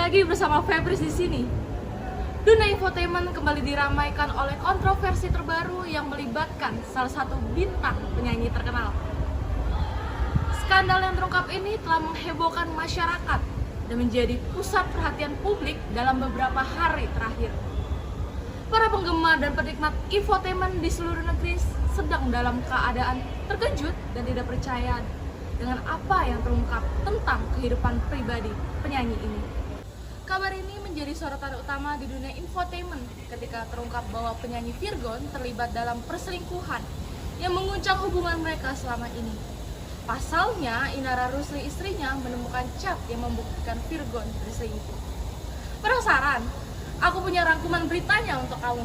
lagi bersama Febris di sini. Dunia infotainment kembali diramaikan oleh kontroversi terbaru yang melibatkan salah satu bintang penyanyi terkenal. Skandal yang terungkap ini telah menghebohkan masyarakat dan menjadi pusat perhatian publik dalam beberapa hari terakhir. Para penggemar dan penikmat infotainment di seluruh negeri sedang dalam keadaan terkejut dan tidak percaya dengan apa yang terungkap tentang kehidupan pribadi penyanyi ini. Kabar ini menjadi sorotan utama di dunia infotainment ketika terungkap bahwa penyanyi Virgon terlibat dalam perselingkuhan yang menguncang hubungan mereka selama ini. Pasalnya, Inara Rusli istrinya menemukan chat yang membuktikan Virgon berselingkuh. Penasaran? Aku punya rangkuman beritanya untuk kamu.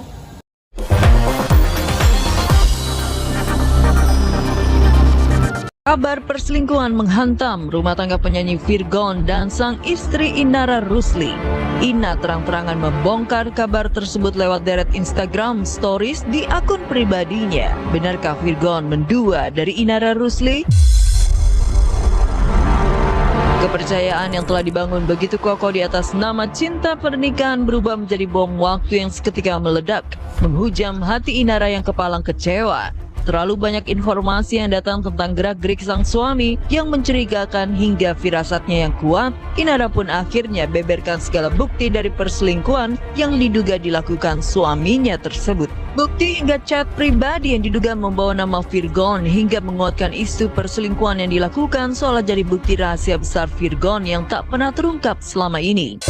Kabar perselingkuhan menghantam rumah tangga penyanyi Virgon dan sang istri Inara Rusli. Ina terang-terangan membongkar kabar tersebut lewat deret Instagram Stories di akun pribadinya. Benarkah Virgon mendua dari Inara Rusli? Kepercayaan yang telah dibangun begitu kokoh di atas nama cinta pernikahan berubah menjadi bom waktu yang seketika meledak, menghujam hati Inara yang kepalang kecewa. Terlalu banyak informasi yang datang tentang gerak-gerik sang suami yang mencurigakan hingga firasatnya yang kuat. Inara pun akhirnya beberkan segala bukti dari perselingkuhan yang diduga dilakukan suaminya tersebut. Bukti hingga chat pribadi yang diduga membawa nama Virgon hingga menguatkan isu perselingkuhan yang dilakukan seolah jadi bukti rahasia besar Virgon yang tak pernah terungkap selama ini.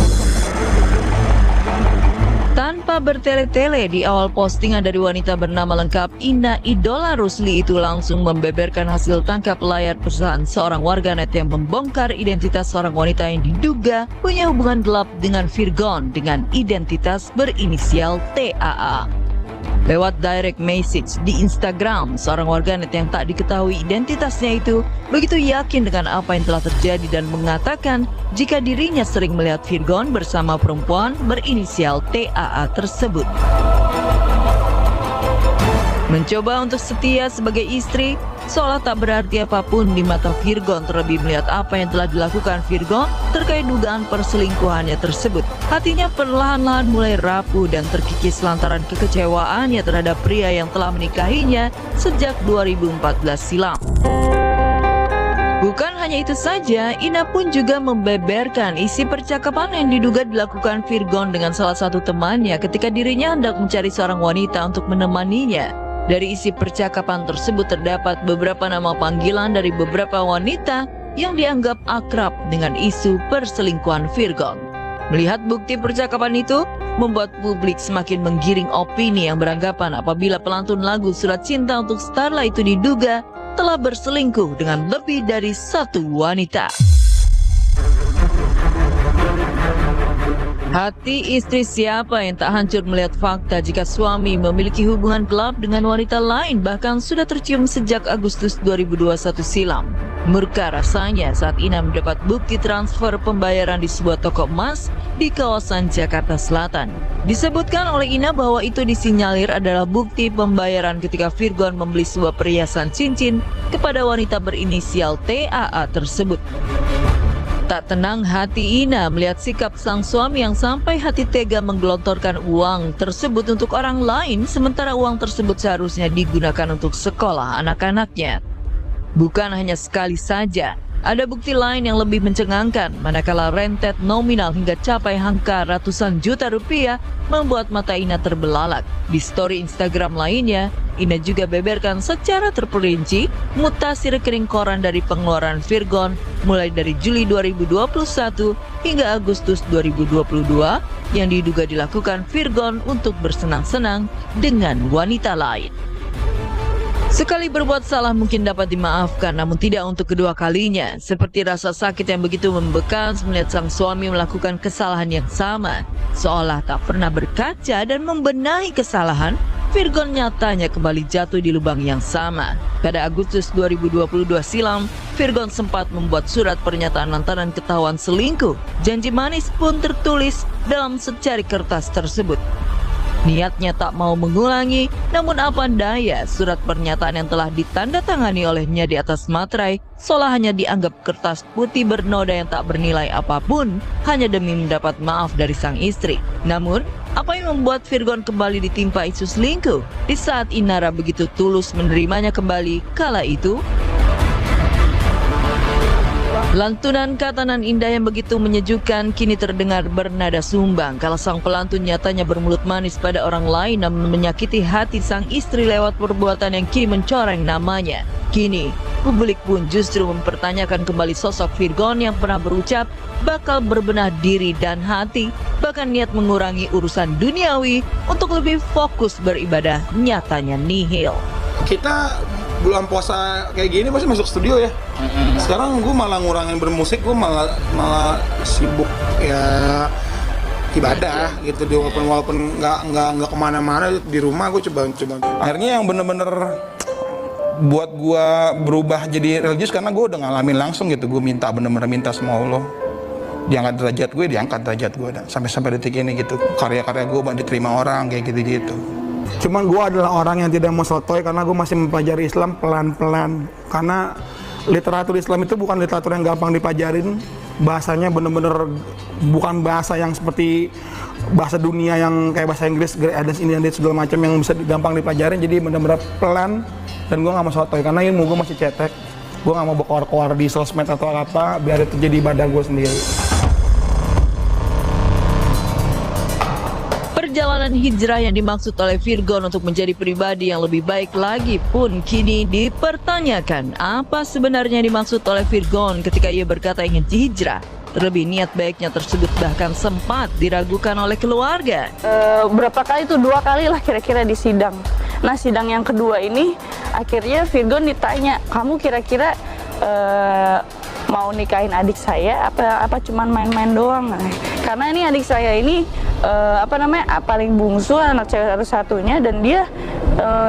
Tanpa bertele-tele, di awal postingan dari wanita bernama lengkap Ina Idola Rusli itu langsung membeberkan hasil tangkap layar perusahaan seorang warganet yang membongkar identitas seorang wanita yang diduga punya hubungan gelap dengan Virgon dengan identitas berinisial TAA. Lewat direct message di Instagram, seorang warganet yang tak diketahui identitasnya itu begitu yakin dengan apa yang telah terjadi dan mengatakan jika dirinya sering melihat Virgon bersama perempuan berinisial TAA tersebut. Mencoba untuk setia sebagai istri seolah tak berarti apapun di mata Virgon, terlebih melihat apa yang telah dilakukan Virgon terkait dugaan perselingkuhannya tersebut. Hatinya perlahan-lahan mulai rapuh dan terkikis lantaran kekecewaannya terhadap pria yang telah menikahinya sejak 2014 silam. Bukan hanya itu saja, Ina pun juga membeberkan isi percakapan yang diduga dilakukan Virgon dengan salah satu temannya ketika dirinya hendak mencari seorang wanita untuk menemaninya. Dari isi percakapan tersebut terdapat beberapa nama panggilan dari beberapa wanita yang dianggap akrab dengan isu perselingkuhan Virgon. Melihat bukti percakapan itu, membuat publik semakin menggiring opini yang beranggapan apabila pelantun lagu Surat Cinta untuk Starla itu diduga telah berselingkuh dengan lebih dari satu wanita. Hati istri siapa yang tak hancur melihat fakta jika suami memiliki hubungan gelap dengan wanita lain bahkan sudah tercium sejak Agustus 2021 silam. Murka rasanya saat Ina mendapat bukti transfer pembayaran di sebuah toko emas di kawasan Jakarta Selatan. Disebutkan oleh Ina bahwa itu disinyalir adalah bukti pembayaran ketika Virgon membeli sebuah perhiasan cincin kepada wanita berinisial TAA tersebut. Tak tenang hati Ina melihat sikap sang suami yang sampai hati tega menggelontorkan uang tersebut untuk orang lain sementara uang tersebut seharusnya digunakan untuk sekolah anak-anaknya. Bukan hanya sekali saja, ada bukti lain yang lebih mencengangkan manakala rentet nominal hingga capai angka ratusan juta rupiah membuat mata Ina terbelalak. Di story Instagram lainnya, Ina juga beberkan secara terperinci mutasi rekening koran dari pengeluaran Virgon mulai dari Juli 2021 hingga Agustus 2022 yang diduga dilakukan Virgon untuk bersenang-senang dengan wanita lain. Sekali berbuat salah mungkin dapat dimaafkan, namun tidak untuk kedua kalinya. Seperti rasa sakit yang begitu membekas melihat sang suami melakukan kesalahan yang sama. Seolah tak pernah berkaca dan membenahi kesalahan, Virgon nyatanya kembali jatuh di lubang yang sama. Pada Agustus 2022 silam, Virgon sempat membuat surat pernyataan lantaran ketahuan selingkuh. Janji manis pun tertulis dalam secari kertas tersebut. Niatnya tak mau mengulangi, namun apa daya surat pernyataan yang telah ditandatangani olehnya di atas materai seolah hanya dianggap kertas putih bernoda yang tak bernilai apapun hanya demi mendapat maaf dari sang istri. Namun, apa yang membuat Virgon kembali ditimpa isu selingkuh di saat Inara begitu tulus menerimanya kembali kala itu? Lantunan kata nan indah yang begitu menyejukkan kini terdengar bernada sumbang kala sang pelantun nyatanya bermulut manis pada orang lain namun menyakiti hati sang istri lewat perbuatan yang kini mencoreng namanya. Kini, publik pun justru mempertanyakan kembali sosok Virgon yang pernah berucap bakal berbenah diri dan hati, bahkan niat mengurangi urusan duniawi untuk lebih fokus beribadah, nyatanya nihil. Kita bulan puasa kayak gini pasti masuk studio ya. Sekarang gue malah ngurangin bermusik, gue malah sibuk ya ibadah gitu. Walaupun nggak kemana-mana di rumah, gue coba. Akhirnya yang bener-bener buat gue berubah jadi religius karena gue udah ngalamin langsung gitu. Gue bener-bener minta sama Allah diangkat derajat gue dan sampai detik ini gitu. Karya-karya gue diterima orang kayak gitu. Cuman gue adalah orang yang tidak mau sotoy karena gue masih mempelajari Islam pelan-pelan. Karena literatur Islam itu bukan literatur yang gampang dipajarin. Bahasanya bener-bener bukan bahasa yang seperti bahasa dunia yang kayak bahasa Inggris, Greek Advance, Indian Date segala macam yang bisa gampang dipajarin. Jadi bener-bener pelan dan gue gak mau sotoy karena ilmu gue masih cetek. Gue gak mau berkoar-koar di sosmed atau apa biar itu jadi ibadah gue sendiri. Perjalanan hijrah yang dimaksud oleh Virgon untuk menjadi pribadi yang lebih baik lagi pun kini dipertanyakan. Apa sebenarnya yang dimaksud oleh Virgon ketika ia berkata ingin hijrah? Terlebih niat baiknya tersebut bahkan sempat diragukan oleh keluarga. Berapa kali itu 2 kali lah kira-kira di sidang. Nah sidang yang kedua ini akhirnya Virgon ditanya, kamu kira-kira mau nikahin adik saya apa cuman main-main doang? Karena ini adik saya ini paling bungsu, anak cewek satu-satunya, dan dia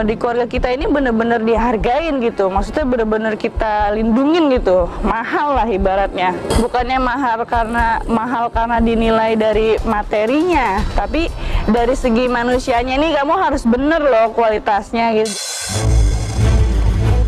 di keluarga kita ini bener-bener dihargain gitu. Maksudnya bener-bener kita lindungin gitu. Mahal lah ibaratnya. Bukannya mahal karena dinilai dari materinya, tapi dari segi manusianya ini kamu harus bener loh kualitasnya gitu.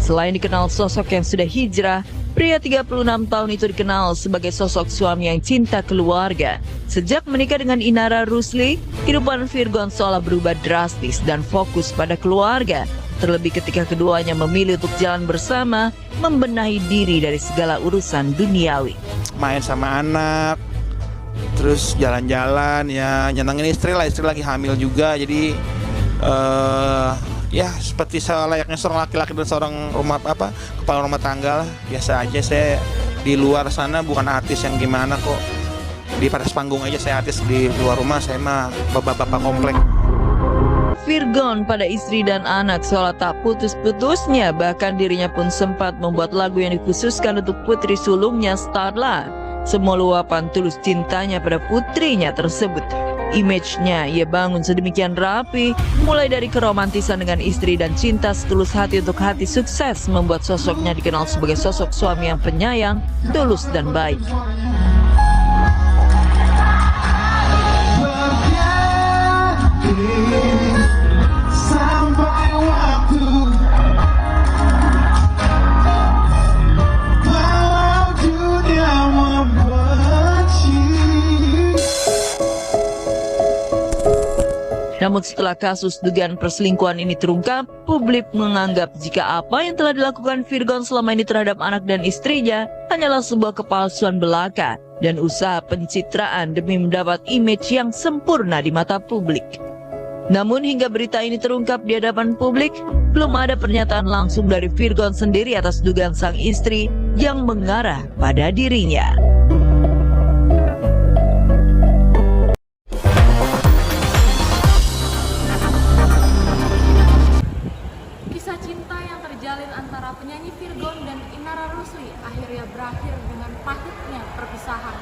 Selain dikenal sosok yang sudah hijrah, pria 36 tahun itu dikenal sebagai sosok suami yang cinta keluarga. Sejak menikah dengan Inara Rusli, kehidupan Virgon seolah berubah drastis dan fokus pada keluarga. Terlebih ketika keduanya memilih untuk jalan bersama, membenahi diri dari segala urusan duniawi. Main sama anak, terus jalan-jalan ya, nyenengin istri lagi hamil juga, jadi ya seperti layaknya seorang laki-laki dan seorang kepala rumah tangga lah. Biasa aja, saya di luar sana bukan artis yang gimana kok. Di atas panggung aja saya artis, di luar rumah saya mah bapak-bapak komplek. Virgon pada istri dan anak seolah tak putus-putusnya, bahkan dirinya pun sempat membuat lagu yang dikhususkan untuk putri sulungnya Starla. Semua luapan tulus cintanya pada putrinya tersebut. Image-nya ia bangun sedemikian rapi, mulai dari keromantisan dengan istri dan cinta setulus hati untuk hati sukses, membuat sosoknya dikenal sebagai sosok suami yang penyayang, tulus dan baik. Sampai waktu walau dunia membenci. Namun setelah kasus dugaan perselingkuhan ini terungkap, publik menganggap jika apa yang telah dilakukan Virgon selama ini terhadap anak dan istrinya hanyalah sebuah kepalsuan belaka dan usaha pencitraan demi mendapat image yang sempurna di mata publik. Namun hingga berita ini terungkap di hadapan publik, belum ada pernyataan langsung dari Virgon sendiri atas dugaan sang istri yang mengarah pada dirinya. Kisah cinta yang terjalin antara penyanyi Virgon dan Inara Rusli akhirnya berakhir dengan pahitnya perpisahan.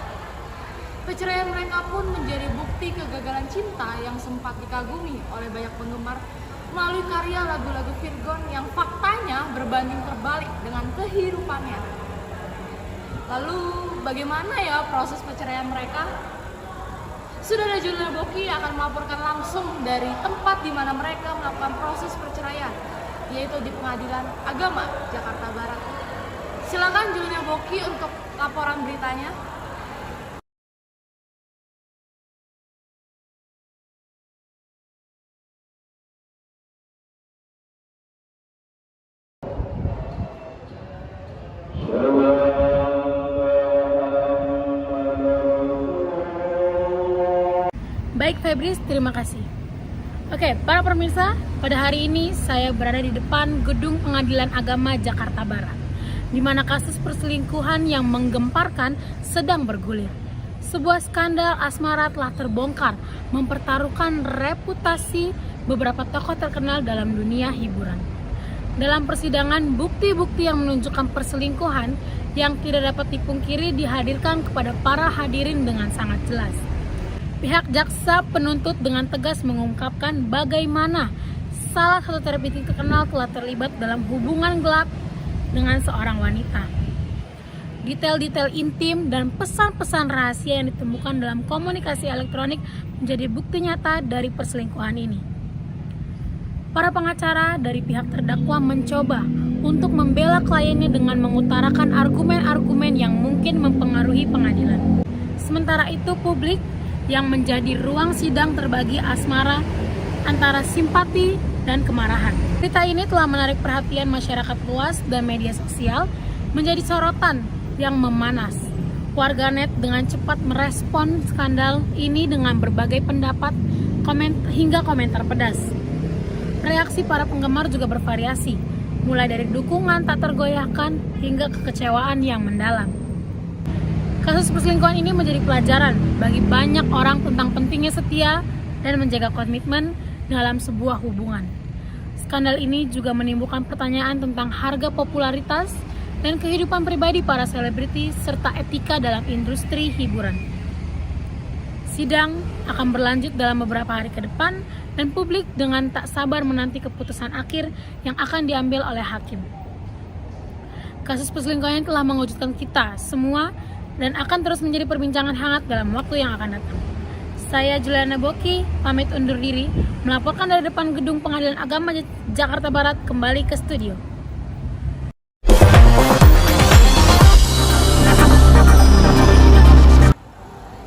Perceraian mereka pun menjadi bukti kegagalan cinta yang sempat dikagumi oleh banyak penggemar melalui karya lagu-lagu Virgon yang faktanya berbanding terbalik dengan kehidupannya. Lalu bagaimana ya proses perceraian mereka? Saudara Juliana Boki akan melaporkan langsung dari tempat di mana mereka melakukan proses perceraian, yaitu di Pengadilan Agama Jakarta Barat. Silakan Juliana Boki untuk laporan beritanya. Baik Febris, terima kasih. Oke, para pemirsa, pada hari ini saya berada di depan Gedung Pengadilan Agama Jakarta Barat, di mana kasus perselingkuhan yang menggemparkan sedang bergulir. Sebuah skandal asmara telah terbongkar, mempertaruhkan reputasi beberapa tokoh terkenal dalam dunia hiburan. Dalam persidangan, bukti-bukti yang menunjukkan perselingkuhan yang tidak dapat dipungkiri dihadirkan kepada para hadirin dengan sangat jelas. Pihak jaksa penuntut dengan tegas mengungkapkan bagaimana salah satu terapeutik terkenal telah terlibat dalam hubungan gelap dengan seorang wanita. Detail-detail intim dan pesan-pesan rahasia yang ditemukan dalam komunikasi elektronik menjadi bukti nyata dari perselingkuhan ini. Para pengacara dari pihak terdakwa mencoba untuk membela kliennya dengan mengutarakan argumen-argumen yang mungkin mempengaruhi pengadilan. Sementara itu publik yang menjadi ruang sidang terbagi asmara antara simpati dan kemarahan. Berita ini telah menarik perhatian masyarakat luas dan media sosial menjadi sorotan yang memanas. Warganet dengan cepat merespon skandal ini dengan berbagai pendapat hingga komentar pedas. Reaksi para penggemar juga bervariasi, mulai dari dukungan tak tergoyahkan hingga kekecewaan yang mendalam. Kasus perselingkuhan ini menjadi pelajaran bagi banyak orang tentang pentingnya setia dan menjaga komitmen dalam sebuah hubungan. Skandal ini juga menimbulkan pertanyaan tentang harga popularitas dan kehidupan pribadi para selebriti serta etika dalam industri hiburan. Sidang akan berlanjut dalam beberapa hari ke depan dan publik dengan tak sabar menanti keputusan akhir yang akan diambil oleh hakim. Kasus perselingkuhan telah mengejutkan kita semua dan akan terus menjadi perbincangan hangat dalam waktu yang akan datang. Saya Juliana Boki, pamit undur diri, melaporkan dari depan Gedung Pengadilan Agama Jakarta Barat kembali ke studio.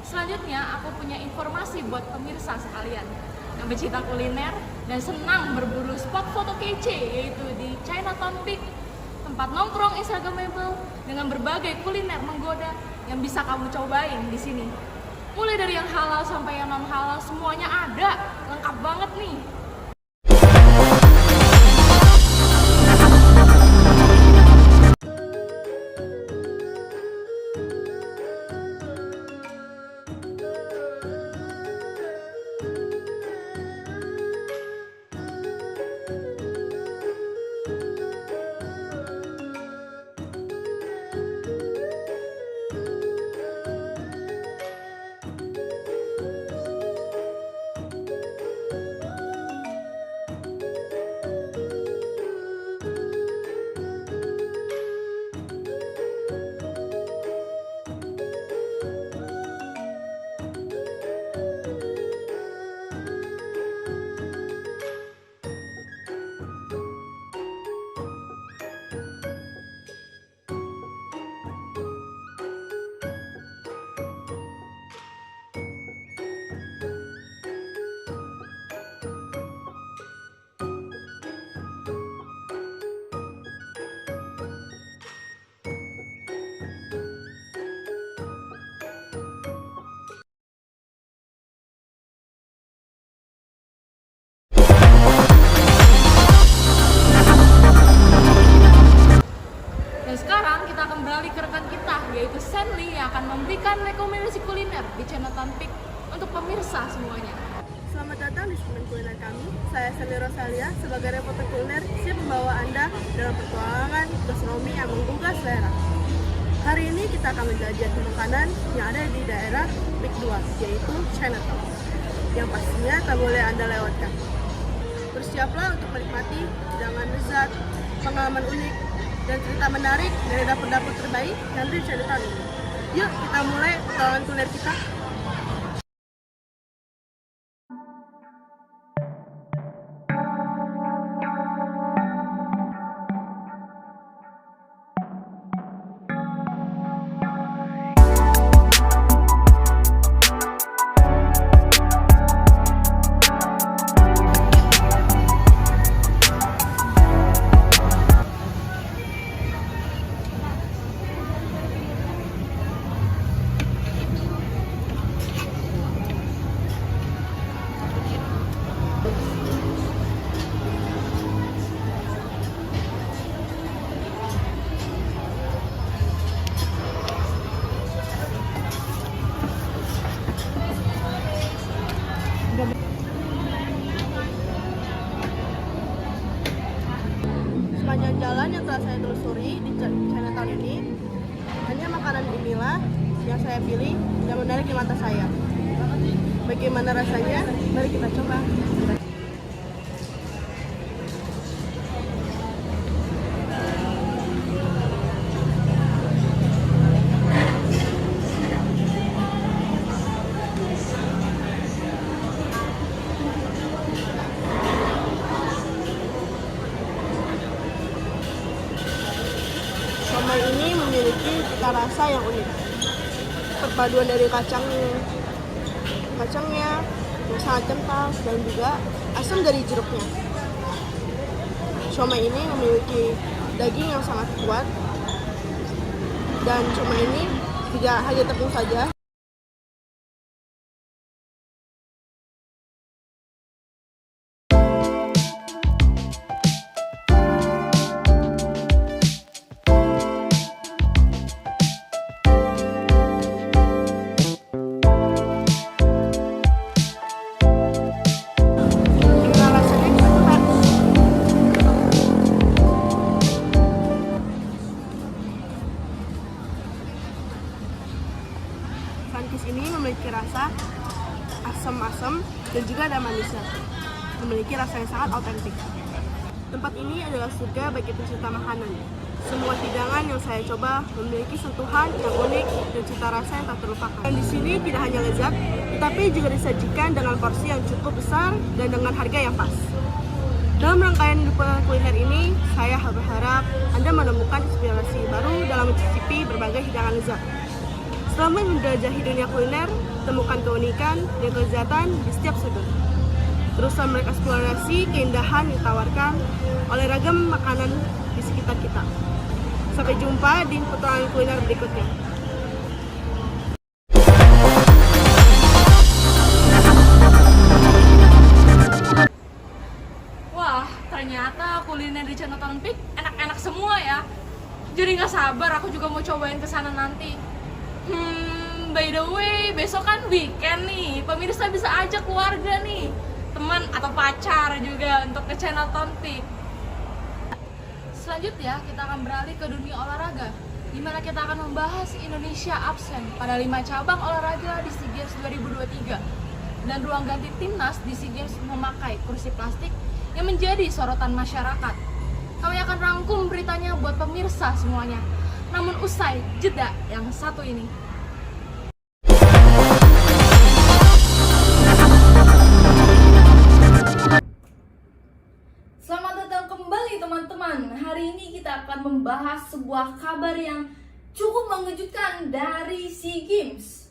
Selanjutnya, aku punya informasi buat pemirsa sekalian yang pecinta kuliner dan senang berburu spot foto kece, yaitu di Chinatown Peak, tempat nongkrong instagramable dengan berbagai kuliner menggoda yang bisa kamu cobain di sini. Mulai dari yang halal sampai yang non halal, semuanya ada, lengkap banget nih. yaitu Senli yang akan memberikan rekomendasi kuliner di Chinatown Peak untuk pemirsa semuanya. Selamat datang di segmen kuliner kami. Saya Senli Rosalia sebagai reporter kuliner siap membawa Anda dalam petualangan gastronomi yang menggugah selera. Hari ini kita akan menjajaki makanan yang ada di daerah Peak 2, yaitu Chinatown, yang pastinya tak boleh Anda lewatkan. Bersiaplah untuk menikmati hidangan lezat, pengalaman unik, dan cerita menarik dari dapur-dapur terbaik yang ada di Chinatown ini. Yuk kita mulai petualangan kuliner kita. sepanjang jalan yang telah saya telusuri di Chinatown ini, hanya makanan inilah yang saya pilih yang menarik di mata saya. Bagaimana rasanya? Mari kita coba. Siomay ini memiliki cita rasa yang unik. Perpaduan dari kacangnya yang sangat kental dan juga asam dari jeruknya. Siomay ini memiliki daging yang sangat kuat dan siomay ini tidak hanya tepung saja. Gimana rasanya kita coba? Pankis ini memiliki rasa asam-asam dan juga ada manisnya. Memiliki rasa yang sangat autentik. Tempat ini adalah surga bagi pencinta makanan. Semua hidangan yang saya coba memiliki sentuhan yang unik dan cita rasa yang tak terlupakan. Dan di sini tidak hanya lezat, tetapi juga disajikan dengan porsi yang cukup besar dan dengan harga yang pas. Dalam rangkaian liputan kuliner ini, saya berharap Anda menemukan inspirasi baru dalam mencicipi berbagai hidangan lezat. Selama menjelajahi dunia kuliner, temukan keunikan dan kelezatan di setiap sudut. Teruslah mengeksplorasi keindahan yang ditawarkan oleh ragam makanan di sekitar kita. Sampai jumpa di petualangan kuliner berikutnya. Wah, ternyata kuliner di Chinatown Peak enak-enak semua ya. Jadi nggak sabar aku juga mau cobain ke sana nanti. By the way, besok kan weekend nih. Pemirsa bisa ajak keluarga nih, teman atau pacar juga untuk ke Chinatown Peak. Selanjutnya kita akan beralih ke dunia olahraga, di mana kita akan membahas Indonesia absen pada 5 cabang olahraga di SEA Games 2023 dan ruang ganti timnas di SEA Games memakai kursi plastik yang menjadi sorotan masyarakat. Kami akan rangkum beritanya buat pemirsa semuanya. Namun usai jeda yang satu ini. Selamat datang kembali teman-teman. Hari ini kita akan membahas sebuah kabar yang cukup mengejutkan dari SEA Games.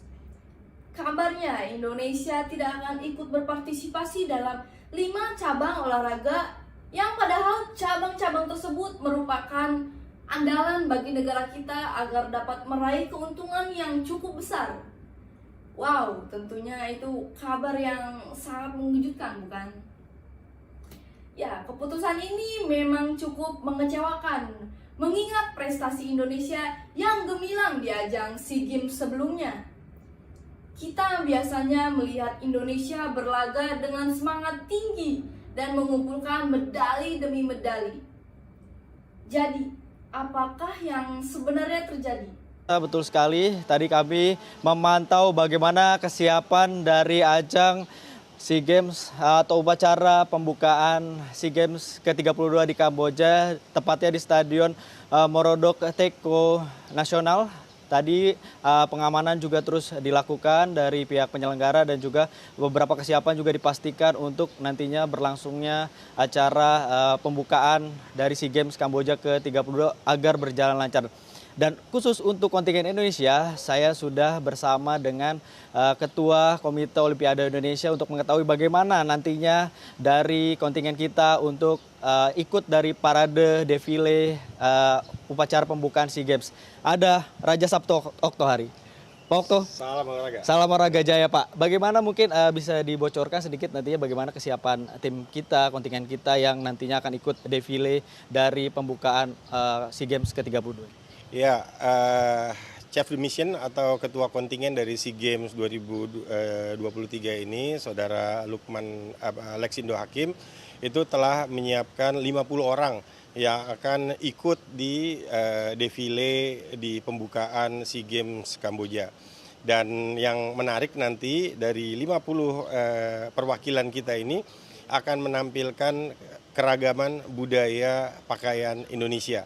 Kabarnya Indonesia tidak akan ikut berpartisipasi dalam 5 cabang olahraga yang padahal cabang-cabang tersebut merupakan andalan bagi negara kita agar dapat meraih keuntungan yang cukup besar. Wow, tentunya itu kabar yang sangat mengejutkan, bukan? Ya, keputusan ini memang cukup mengecewakan, mengingat prestasi Indonesia yang gemilang di ajang SEA Games sebelumnya. Kita biasanya melihat Indonesia berlaga dengan semangat tinggi dan mengumpulkan medali demi medali. Jadi, apakah yang sebenarnya terjadi? Betul sekali, tadi kami memantau bagaimana kesiapan dari ajang SEA Games atau upacara pembukaan SEA Games ke-32 di Kamboja, tepatnya di Stadion Morodok Teko Nasional. Tadi pengamanan juga terus dilakukan dari pihak penyelenggara dan juga beberapa kesiapan juga dipastikan untuk nantinya berlangsungnya acara pembukaan dari SEA Games Kamboja ke-32 agar berjalan lancar. Dan khusus untuk kontingen Indonesia, saya sudah bersama dengan Ketua Komite Olimpiade Indonesia untuk mengetahui bagaimana nantinya dari kontingen kita untuk ikut dari parade defile upacara pembukaan SEA Games. Ada Raja Sabto Oktohari. Pak Okto, Salam olahraga. salam olahraga jaya Pak. Bagaimana mungkin bisa dibocorkan sedikit nantinya bagaimana kesiapan tim kita, kontingen kita yang nantinya akan ikut defile dari pembukaan SEA Games ke-32? Ya, Chief de Mission atau Ketua Kontingen dari SEA Games 2023 ini, Saudara Lukman Lexindo Hakim, itu telah menyiapkan 50 orang yang akan ikut di defile di pembukaan SEA Games Kamboja. Dan yang menarik nanti dari 50 perwakilan kita ini akan menampilkan keragaman budaya pakaian Indonesia.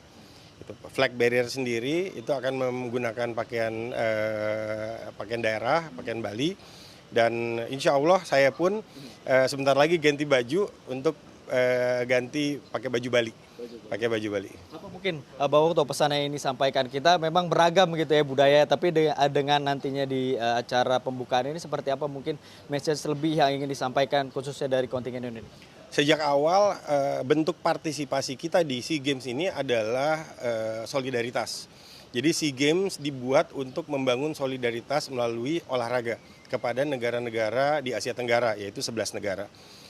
Flag bearer sendiri itu akan menggunakan pakaian daerah, pakaian Bali. Dan insya Allah saya pun sebentar lagi ganti baju untuk ganti pakai baju Bali. Apa mungkin bahwa waktu pesan yang ini disampaikan kita memang beragam gitu ya budaya, tapi dengan nantinya di acara pembukaan ini seperti apa mungkin message lebih yang ingin disampaikan khususnya dari kontingen Indonesia? Sejak awal bentuk partisipasi kita di SEA Games ini adalah solidaritas. Jadi SEA Games dibuat untuk membangun solidaritas melalui olahraga kepada negara-negara di Asia Tenggara, yaitu 11 negara.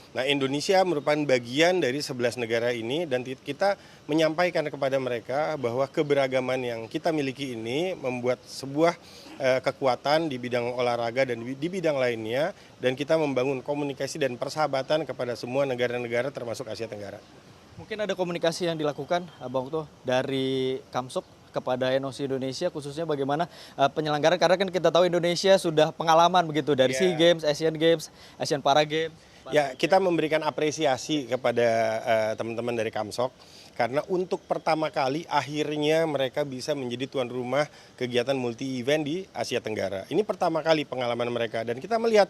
Nah, Indonesia merupakan bagian dari 11 negara ini dan kita menyampaikan kepada mereka bahwa keberagaman yang kita miliki ini membuat sebuah kekuatan di bidang olahraga dan di bidang lainnya, dan kita membangun komunikasi dan persahabatan kepada semua negara-negara termasuk Asia Tenggara. Mungkin ada komunikasi yang dilakukan Bang Okto dari Kamsok kepada NOC Indonesia khususnya bagaimana penyelenggaraan, karena kan kita tahu Indonesia sudah pengalaman begitu dari SEA Games, Asian Games, Asian Para Games. Ya, kita memberikan apresiasi kepada teman-teman dari Kamsok karena untuk pertama kali akhirnya mereka bisa menjadi tuan rumah kegiatan multi event di Asia Tenggara. Ini pertama kali pengalaman mereka dan kita melihat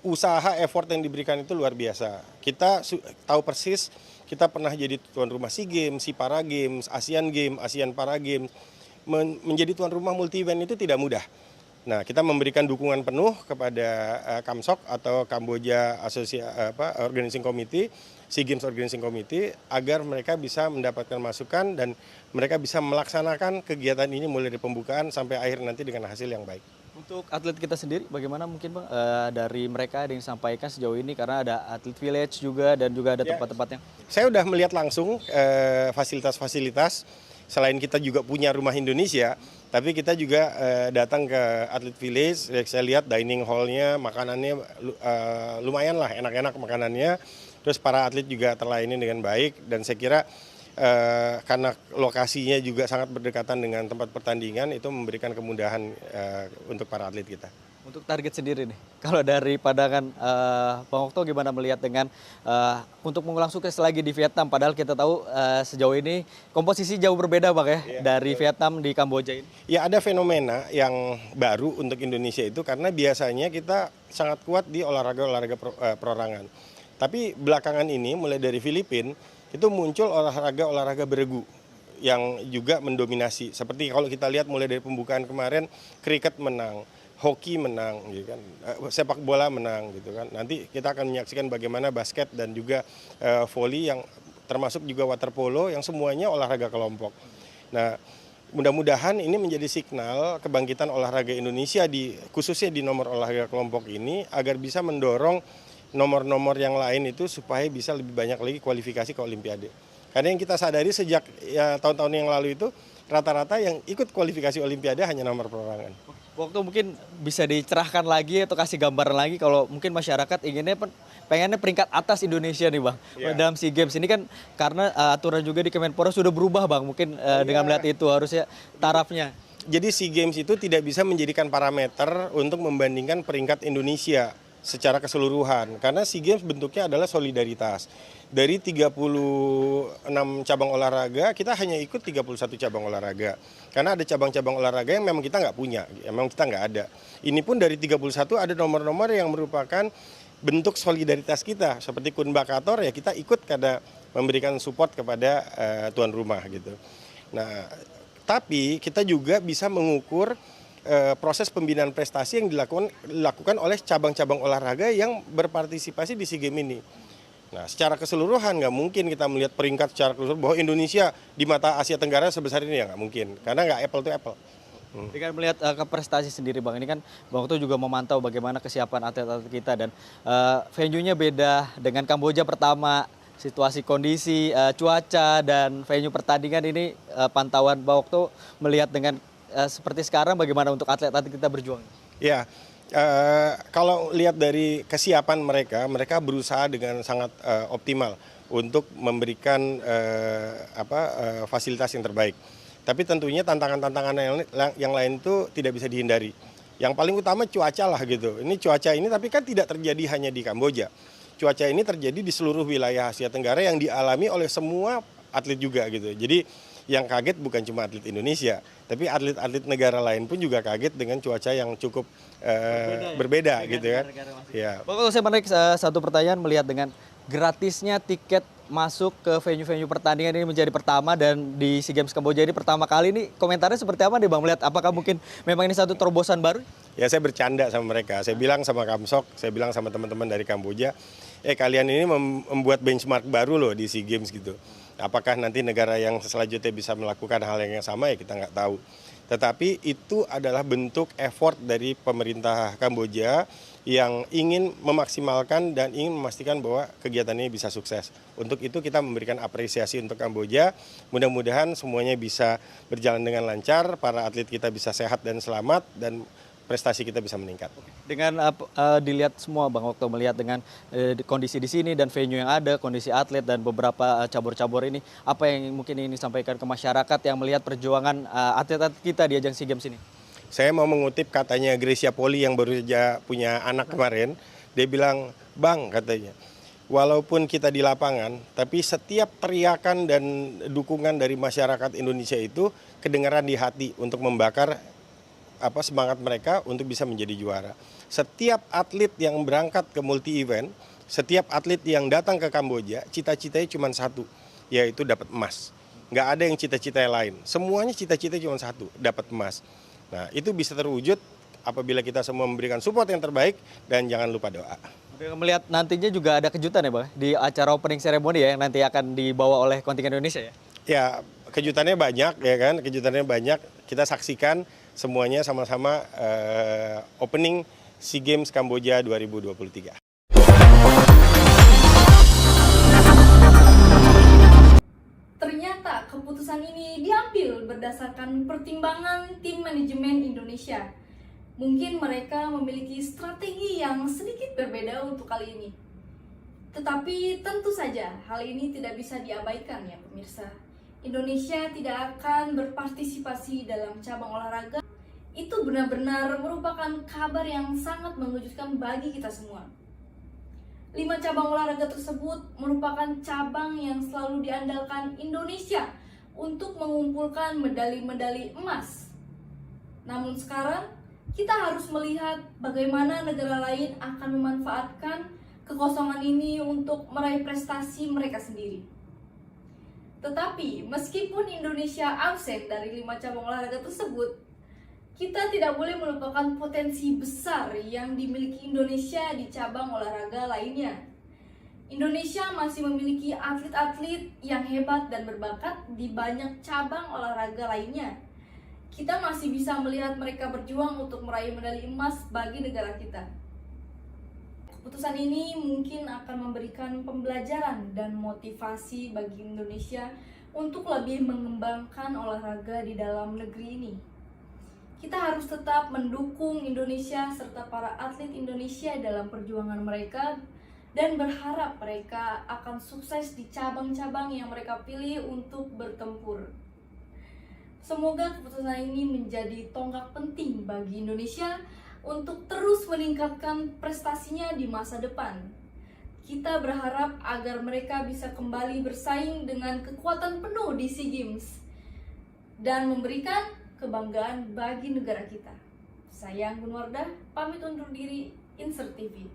usaha effort yang diberikan itu luar biasa. Kita tahu persis kita pernah jadi tuan rumah SEA Games, SEA Para Games, Asian Games, Asian Para Games. Menjadi tuan rumah multi event itu tidak mudah. Nah, kita memberikan dukungan penuh kepada Kamsok atau Kamboja Organizing Committee, SEA Games Organizing Committee, agar mereka bisa mendapatkan masukan dan mereka bisa melaksanakan kegiatan ini mulai dari pembukaan sampai akhir nanti dengan hasil yang baik. Untuk atlet kita sendiri, bagaimana mungkin Bang dari mereka yang disampaikan sejauh ini, karena ada atlet village juga dan juga ada tempat-tempatnya. Saya sudah melihat langsung fasilitas-fasilitas. Selain kita juga punya rumah Indonesia, tapi kita juga datang ke atlet village. Saya lihat dining hall-nya, makanannya lumayan lah, enak-enak makanannya. Terus para atlet juga terlayani dengan baik dan saya kira karena lokasinya juga sangat berdekatan dengan tempat pertandingan, itu memberikan kemudahan untuk para atlet kita. Untuk target sendiri nih, kalau dari pandangan Bang Okto gimana melihat dengan untuk mengulang sukses lagi di Vietnam, padahal kita tahu sejauh ini komposisi jauh berbeda Bang ya, dari Vietnam di Kamboja ini. Ya, ada fenomena yang baru untuk Indonesia itu karena biasanya kita sangat kuat di olahraga-olahraga perorangan. Tapi belakangan ini mulai dari Filipina itu muncul olahraga-olahraga beregu yang juga mendominasi. Seperti kalau kita lihat mulai dari pembukaan kemarin, kriket menang, hoki menang, gitu kan, sepak bola menang, gitu kan. Nanti kita akan menyaksikan bagaimana basket dan juga voli yang termasuk juga water polo yang semuanya olahraga kelompok. Nah, mudah-mudahan ini menjadi signal kebangkitan olahraga Indonesia khususnya di nomor olahraga kelompok ini agar bisa mendorong nomor-nomor yang lain itu supaya bisa lebih banyak lagi kualifikasi ke Olimpiade. Karena yang kita sadari sejak tahun-tahun yang lalu itu rata-rata yang ikut kualifikasi Olimpiade hanya nomor perorangan. Waktu mungkin bisa dicerahkan lagi atau kasih gambaran lagi kalau mungkin masyarakat pengennya peringkat atas Indonesia nih Bang dalam SEA Games ini kan, karena aturan juga di Kemenpora sudah berubah Bang, mungkin dengan melihat itu harusnya tarafnya. Jadi SEA Games itu tidak bisa menjadikan parameter untuk membandingkan peringkat Indonesia secara keseluruhan karena SEA Games bentuknya adalah solidaritas. Dari 36 cabang olahraga kita hanya ikut 31 cabang olahraga karena ada cabang-cabang olahraga yang memang kita nggak punya, memang kita nggak ada. Ini pun dari 31 ada nomor-nomor yang merupakan bentuk solidaritas kita, seperti Kun Bakator ya kita ikut karena memberikan support kepada tuan rumah gitu. Nah, tapi kita juga bisa mengukur proses pembinaan prestasi yang dilakukan oleh cabang-cabang olahraga yang berpartisipasi di SEA Games ini. Nah, secara keseluruhan nggak mungkin kita melihat peringkat secara keseluruhan bahwa Indonesia di mata Asia Tenggara sebesar ini, ya nggak mungkin, karena nggak apple to apple. Dengan melihat ke prestasi sendiri Bang, ini kan Bang Okto juga memantau bagaimana kesiapan atlet-atlet kita dan venue-nya beda dengan Kamboja pertama, situasi kondisi, cuaca dan venue pertandingan ini pantauan Bang Okto melihat dengan seperti sekarang bagaimana untuk atlet-atlet kita berjuang? Ya, kalau lihat dari kesiapan mereka berusaha dengan sangat optimal untuk memberikan fasilitas yang terbaik. Tapi tentunya tantangan-tantangan yang lain itu tidak bisa dihindari. Yang paling utama cuaca lah gitu. Ini cuaca ini tapi kan tidak terjadi hanya di Kamboja. Cuaca ini terjadi di seluruh wilayah Asia Tenggara yang dialami oleh semua atlet juga gitu. Jadi yang kaget bukan cuma atlet Indonesia, tapi atlet-atlet negara lain pun juga kaget dengan cuaca yang cukup berbeda gitu kan. Ya. Kalau saya menarik satu pertanyaan melihat dengan gratisnya tiket masuk ke venue-venue pertandingan ini menjadi pertama dan di SEA Games Kamboja ini pertama kali, ini komentarnya seperti apa nih Bang, melihat apakah mungkin memang ini satu terobosan baru? Ya saya bercanda sama mereka, saya bilang sama Kamsok, saya bilang sama teman-teman dari Kamboja, kalian ini membuat benchmark baru loh di SEA Games gitu. Apakah nanti negara yang selanjutnya bisa melakukan hal yang sama ya kita nggak tahu. Tetapi itu adalah bentuk effort dari pemerintah Kamboja yang ingin memaksimalkan dan ingin memastikan bahwa kegiatan ini bisa sukses. Untuk itu kita memberikan apresiasi untuk Kamboja. Mudah-mudahan semuanya bisa berjalan dengan lancar, para atlet kita bisa sehat dan selamat, dan prestasi kita bisa meningkat. Dengan dilihat semua Bang, waktu melihat dengan kondisi di sini dan venue yang ada, kondisi atlet dan beberapa cabur-cabur ini, apa yang mungkin ini sampaikan ke masyarakat yang melihat perjuangan atlet-atlet kita di ajang SEA Games ini? Saya mau mengutip katanya Gracia Poli yang baru saja punya anak kemarin. Dia bilang, Bang katanya, walaupun kita di lapangan, tapi setiap teriakan dan dukungan dari masyarakat Indonesia itu kedengaran di hati untuk membakar semangat mereka untuk bisa menjadi juara. Setiap atlet yang berangkat ke multi event, setiap atlet yang datang ke Kamboja, cita-citanya cuma satu, yaitu dapat emas. Nggak ada yang cita-cita yang lain. Semuanya cita-cita cuma satu, dapat emas. Nah, itu bisa terwujud apabila kita semua memberikan support yang terbaik dan jangan lupa doa. Melihat nantinya juga ada kejutan ya Bang, di acara opening ceremony ya yang nanti akan dibawa oleh kontingen Indonesia ya? Ya, kejutannya banyak ya kan, kejutannya banyak. Kita saksikan semuanya sama-sama opening SEA Games Kamboja 2023. Ternyata keputusan ini diambil berdasarkan pertimbangan tim manajemen Indonesia. Mungkin mereka memiliki strategi yang sedikit berbeda untuk kali ini. Tetapi tentu saja hal ini tidak bisa diabaikan ya pemirsa. Indonesia tidak akan berpartisipasi dalam cabang olahraga. Itu benar-benar merupakan kabar yang sangat mengejutkan bagi kita semua. 5 cabang olahraga tersebut merupakan cabang yang selalu diandalkan Indonesia untuk mengumpulkan medali-medali emas. Namun sekarang kita harus melihat bagaimana negara lain akan memanfaatkan kekosongan ini untuk meraih prestasi mereka sendiri. Tetapi meskipun Indonesia absen dari 5 cabang olahraga tersebut, kita tidak boleh melupakan potensi besar yang dimiliki Indonesia di cabang olahraga lainnya. Indonesia masih memiliki atlet-atlet yang hebat dan berbakat di banyak cabang olahraga lainnya. Kita masih bisa melihat mereka berjuang untuk meraih medali emas bagi negara kita. Keputusan ini mungkin akan memberikan pembelajaran dan motivasi bagi Indonesia untuk lebih mengembangkan olahraga di dalam negeri ini. Kita harus tetap mendukung Indonesia serta para atlet Indonesia dalam perjuangan mereka dan berharap mereka akan sukses di cabang-cabang yang mereka pilih untuk bertempur. Semoga keputusan ini menjadi tonggak penting bagi Indonesia untuk terus meningkatkan prestasinya di masa depan. Kita berharap agar mereka bisa kembali bersaing dengan kekuatan penuh di SEA Games dan memberikan kebanggaan bagi negara kita. Saya Anggun Wardah, pamit undur diri, Insert TV.